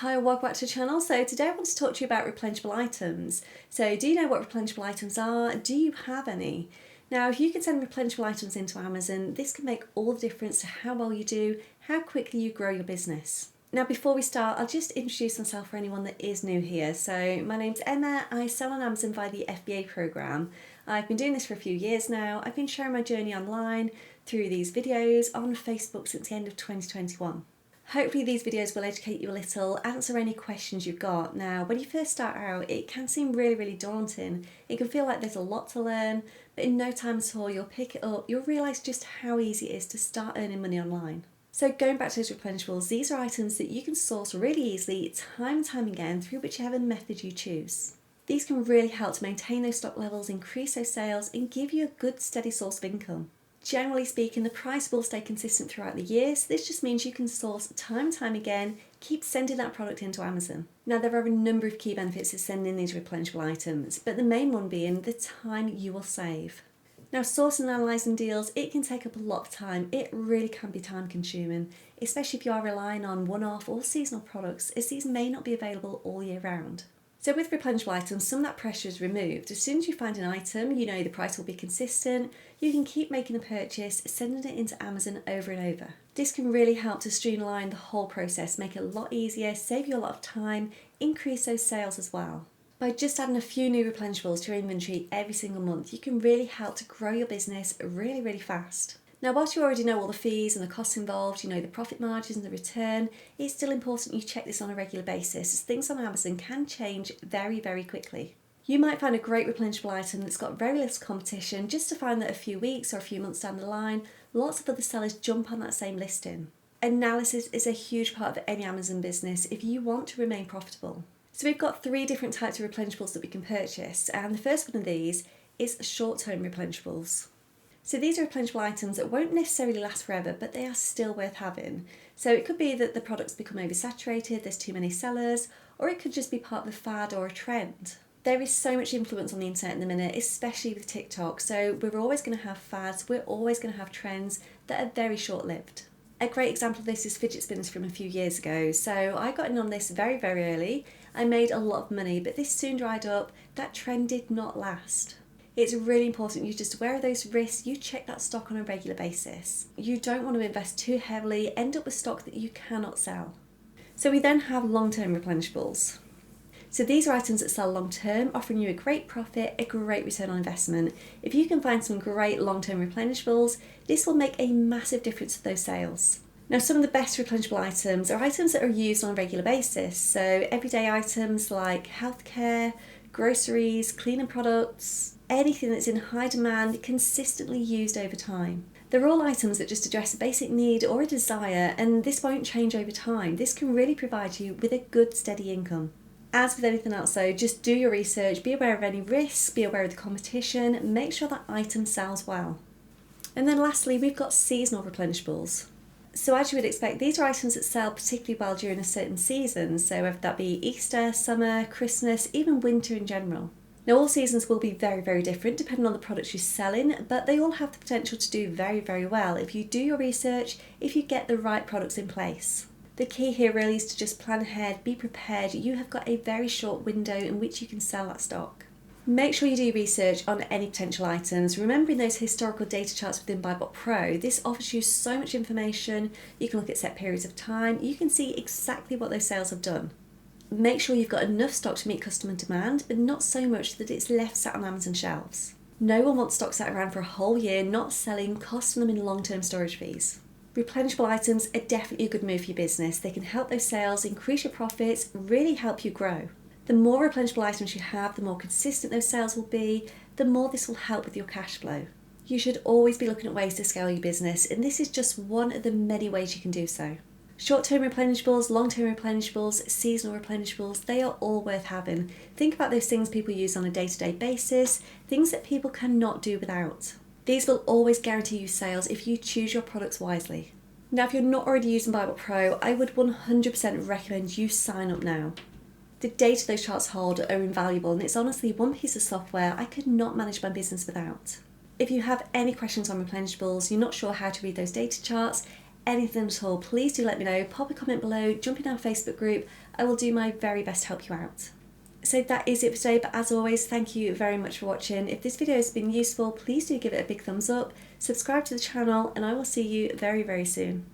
Hi and welcome back to the channel. So today I want to talk to you about replenishable items. So do you know what replenishable items are? Do you have any? Now if you can send replenishable items into Amazon, this can make all the difference to how well you do, how quickly you grow your business. Now before we start, I'll just introduce myself for anyone that is new here. So my name's Emma, I sell on Amazon via the FBA program. I've been doing this for a few years now. I've been sharing my journey online through these videos on Facebook since the end of 2021. Hopefully these videos will educate you a little, answer any questions you've got. Now, when you first start out, it can seem really daunting. It can feel like there's a lot to learn, but in no time at all, you'll pick it up, you'll realise just how easy it is to start earning money online. So going back to those replenishables, these are items that you can source really easily, time and time again, through whichever method you choose. These can really help to maintain those stock levels, increase those sales, and give you a good steady source of income. Generally speaking, the price will stay consistent throughout the year, so this just means you can source time and time again, keep sending that product into Amazon. Now there are a number of key benefits of sending these replenishable items, but the main one being the time you will save. Now sourcing and analysing deals, it can take up a lot of time. It really can be time consuming, especially if you are relying on one-off or seasonal products, as these may not be available all year round. So with replenishable items, some of that pressure is removed. As soon as you find an item, you know the price will be consistent, you can keep making the purchase, sending it into Amazon over and over. This can really help to streamline the whole process, make it a lot easier, save you a lot of time, increase those sales as well. By just adding a few new replenishables to your inventory every single month, you can really help to grow your business really fast. Now whilst you already know all the fees and the costs involved, you know the profit margins and the return, it's still important you check this on a regular basis, as things on Amazon can change very quickly. You might find a great replenishable item that's got very little competition, just to find that a few weeks or a few months down the line, lots of other sellers jump on that same listing. Analysis is a huge part of any Amazon business if you want to remain profitable. So we've got 3 different types of replenishables that we can purchase, and the first one of these is short-term replenishables. So these are replenishable items that won't necessarily last forever, but they are still worth having. So it could be that the products become oversaturated, there's too many sellers, or it could just be part of a fad or a trend. There is so much influence on the internet in the minute, especially with TikTok, so we're always going to have fads, we're always going to have trends that are very short-lived. A great example of this is fidget spinners from a few years ago. So I got in on this very early, I made a lot of money, but this soon dried up, that trend did not last. It's really important you're just aware of those risks, you check that stock on a regular basis. You don't want to invest too heavily, end up with stock that you cannot sell. So we then have long-term replenishables. So these are items that sell long-term, offering you a great profit, a great return on investment. If you can find some great long-term replenishables, this will make a massive difference to those sales. Now some of the best replenishable items are items that are used on a regular basis. So everyday items like healthcare, groceries, cleaning products, anything that's in high demand, consistently used over time. They're all items that just address a basic need or a desire, and this won't change over time. This can really provide you with a good steady income. As with anything else though, just do your research, be aware of any risks, be aware of the competition, make sure that item sells well. And then lastly, we've got seasonal replenishables. So as you would expect, these are items that sell particularly well during a certain season, so whether that be Easter, summer, Christmas, even winter in general. Now all seasons will be very different depending on the products you're selling, but they all have the potential to do very well if you do your research, if you get the right products in place. The key here really is to just plan ahead, be prepared. You have got a very short window in which you can sell that stock. Make sure you do research on any potential items, remembering those historical data charts within BuyBot Pro. This offers you so much information. You can look at set periods of time, you can see exactly what those sales have done. Make sure you've got enough stock to meet customer demand, but not so much that it's left sat on Amazon shelves. No one wants stock sat around for a whole year, not selling, costing them in long-term storage fees. Replenishable items are definitely a good move for your business. They can help those sales, increase your profits, really help you grow. The more replenishable items you have, the more consistent those sales will be, the more this will help with your cash flow. You should always be looking at ways to scale your business, and this is just one of the many ways you can do so. Short-term replenishables, long-term replenishables, seasonal replenishables, they are all worth having. Think about those things people use on a day-to-day basis, things that people cannot do without. These will always guarantee you sales if you choose your products wisely. Now if you're not already using BuyBot Pro, I would 100% recommend you sign up now. The data those charts hold are invaluable, and it's honestly one piece of software I could not manage my business without. If you have any questions on replenishables, you're not sure how to read those data charts, anything at all, please do let me know. Pop a comment below, jump in our Facebook group. I will do my very best to help you out. So that is it for today, but as always, thank you very much for watching. If this video has been useful, please do give it a big thumbs up, subscribe to the channel, and I will see you very, very soon.